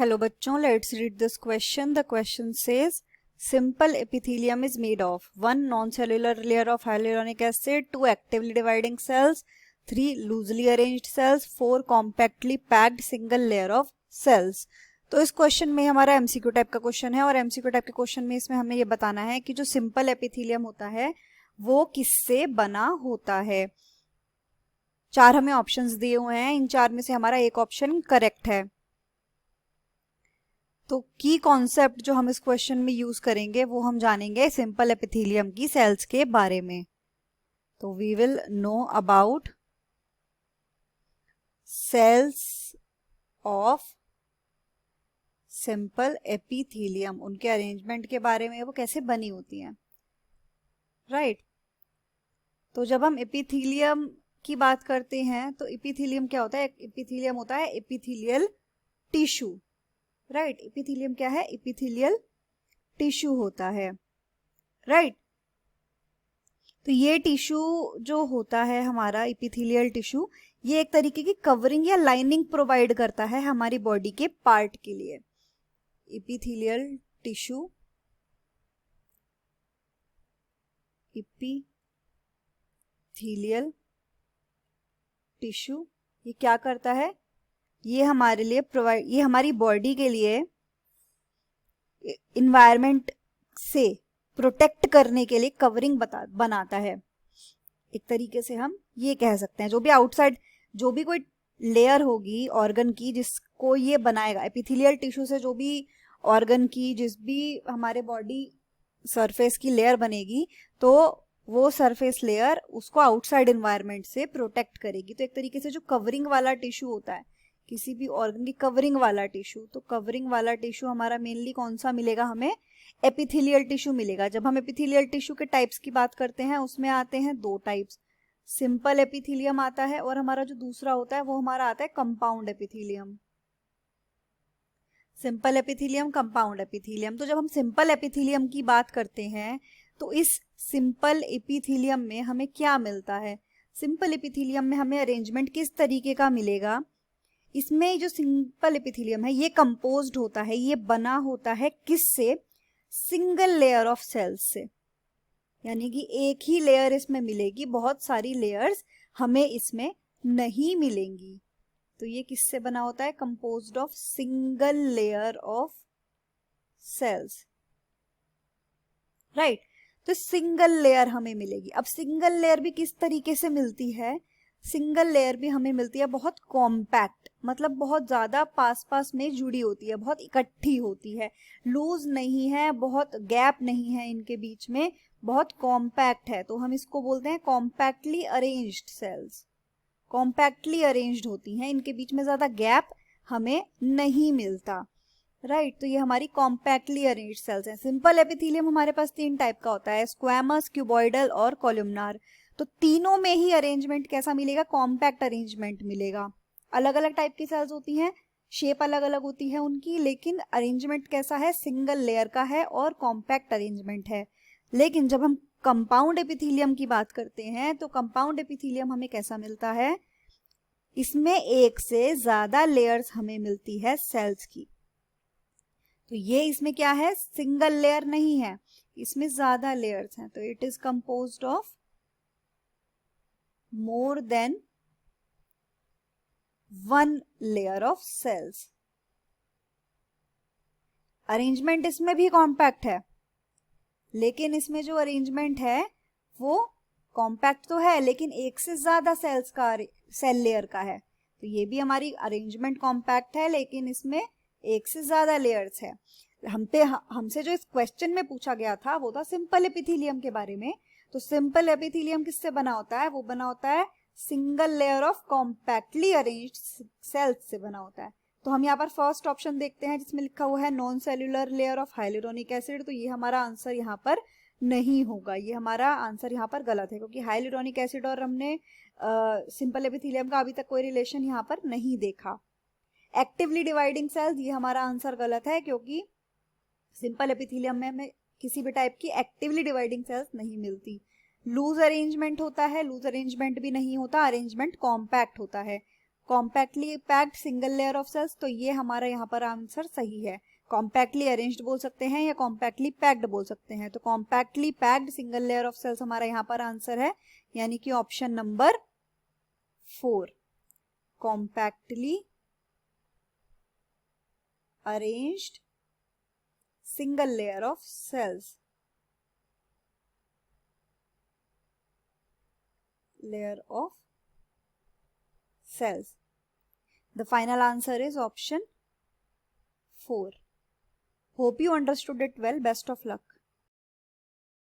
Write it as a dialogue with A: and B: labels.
A: Hello बच्चों, let's read this question. The question says simple epithelium is made of 1 non-cellular layer of hyaluronic acid, 2 actively dividing cells, 3 loosely arranged cells, 4 compactly packed single layer of cells. तो इस question में हमारा MCQ type का question है और MCQ type के question में इसमें हमें ये बताना है कि जो सिंपल एपिथेलियम होता है वो किससे बना होता है. 4 हमें ऑप्शंस दिए हुए हैं, इन 4 में से हमारा एक ऑप्शन करेक्ट है. तो की कॉन्सेप्ट जो हम इस क्वेश्चन में यूज करेंगे वो हम जानेंगे सिंपल एपिथेलियम की सेल्स के बारे में. तो we will know about cells of simple epithelium, उनके अरेंजमेंट के बारे में, वो कैसे बनी होती हैं. राइट. तो जब हम एपिथेलियम की बात करते हैं तो एपिथेलियम क्या होता है? एपिथेलियम होता है एपिथेलियल टिश्यू. राइट. एपिथेलियम क्या है? एपिथेलियल टिश्यू होता है. राइट. तो ये टिश्यू जो होता है हमारा एपिथेलियल टिश्यू, ये एक तरीके की कवरिंग या लाइनिंग प्रोवाइड करता है हमारी बॉडी के पार्ट के लिए. एपिथेलियल टिश्यू, एपिथेलियल टिश्यू ये क्या करता है? ये हमारे लिए प्रोवाइड, ये हमारी बॉडी के लिए इन्वायरमेंट से प्रोटेक्ट करने के लिए कवरिंग बनाता है. एक तरीके से हम ये कह सकते हैं जो भी आउटसाइड, जो भी कोई लेयर होगी ऑर्गन की जिसको ये बनाएगा, एपिथेलियल टिश्यू से जो भी ऑर्गन की, जिस भी हमारे बॉडी सरफेस की लेयर बनेगी, तो वो सरफेस लेयर उसको आउटसाइड इन्वायरमेंट से प्रोटेक्ट करेगी. तो एक तरीके से जो कवरिंग वाला टिश्यू होता है, किसी भी ऑर्गन की कवरिंग वाला टिश्यू, तो कवरिंग वाला टिश्यू हमारा मेनली कौन सा मिलेगा? हमें एपिथेलियल टिश्यू मिलेगा. जब हम एपिथेलियल टिश्यू के टाइप्स की बात करते हैं उसमें आते हैं 2 टाइप्स. सिंपल एपिथेलियम आता है और हमारा जो दूसरा होता है वो हमारा आता है compound epithelium. Simple epithelium, compound epithelium. तो जब हम सिंपल एपिथेलियम की बात करते हैं तो इस सिंपल एपिथेलियम में हमें क्या मिलता है? सिंपल एपिथेलियम में हमें अरेंजमेंट किस तरीके का मिलेगा? इसमें जो सिंपल एपिथेलियम है ये कंपोज्ड होता है, ये बना होता है किससे? सिंगल लेयर ऑफ सेल्स से. यानी कि एक ही लेयर इसमें मिलेगी, बहुत सारी लेयर्स हमें इसमें नहीं मिलेंगी. तो ये किससे बना होता है? Composed of single layer of cells. Right. तो सिंगल लेयर हमें मिलेगी. अब सिंगल लेयर भी किस तरीके से मिलती है? सिंगल लेयर भी हमें मिलती है बहुत कॉम्पैक्ट, मतलब बहुत ज्यादा पास पास में जुड़ी होती है, बहुत इकट्ठी होती है, लूज नहीं है, बहुत गैप नहीं है इनके बीच में, बहुत कॉम्पैक्ट है. तो हम इसको बोलते हैं compactly arranged cells. Compactly arranged होती हैं, इनके बीच में ज्यादा गैप हमें नहीं मिलता. राइट. तो ये हमारी कॉम्पैक्टली अरेंज्ड सेल्स हैं. सिंपल एपिथेलियम हमारे पास 3 टाइप का होता है, स्क्वैमस, क्यूबॉइडल और कॉलमनार. तो तीनों में ही अरेंजमेंट कैसा मिलेगा? कॉम्पैक्ट अरेंजमेंट मिलेगा. अलग अलग टाइप की सेल्स होती हैं, शेप अलग अलग होती है उनकी, लेकिन अरेंजमेंट कैसा है? सिंगल लेयर का है और कॉम्पैक्ट अरेंजमेंट है. लेकिन जब हम कंपाउंड एपिथेलियम की बात करते हैं तो कंपाउंड एपिथेलियम हमें कैसा मिलता है? इसमें एक से ज्यादा लेयर्स हमें मिलती है सेल्स की. तो ये इसमें क्या है? सिंगल लेयर नहीं है, इसमें ज्यादा लेयर्स हैं. तो it is composed of more than 1 layer of cells. Arrangement इसमें भी कॉम्पैक्ट है, लेकिन इसमें जो अरेंजमेंट है वो कॉम्पैक्ट तो है लेकिन एक से ज्यादा सेल्स का, सेल लेयर का है. तो ये भी हमारी अरेंजमेंट कॉम्पैक्ट है लेकिन इसमें एक से ज्यादा लेयर्स है. हमसे जो इस क्वेश्चन में पूछा गया था वो था सिंपल एपिथेलियम के बारे में. तो सिंपल एपिथेलियम किससे बना होता है? वो बना होता है single layer of compactly arranged cells से बना होता है. तो हम यहाँ पर फर्स्ट ऑप्शन देखते हैं जिसमें लिखा हुआ है non cellular layer of hyaluronic acid. तो ये हमारा आंसर यहाँ पर नहीं होगा, ये हमारा आंसर यहाँ पर गलत है, क्योंकि हाइलुरोनिक एसिड और हमने सिंपल एपिथेलियम का अभी तक कोई रिलेशन यहाँ पर नहीं देखा. एक्टिवली डिवाइडिंग सेल्स, ये हमारा आंसर गलत है, क्योंकि सिंपल एपिथेलियम में हमें किसी भी टाइप की एक्टिवली डिवाइडिंग सेल्स नहीं मिलती. लूज अरेंजमेंट होता है, लूज अरेंजमेंट भी नहीं होता, अरेंजमेंट कॉम्पैक्ट होता है. Compactly packed single layer of cells, तो ये हमारा यहाँ पर आंसर सही है। कॉम्पैक्टली अरेंज्ड बोल सकते हैं या कॉम्पैक्टली पैक्ड बोल सकते हैं, तो compactly packed single layer of cells हमारा यहाँ पर आंसर है, यानी कि option number 4, compactly arranged single layer of cells, layer of cells. The final answer is option 4. Hope you understood it well. Best of luck.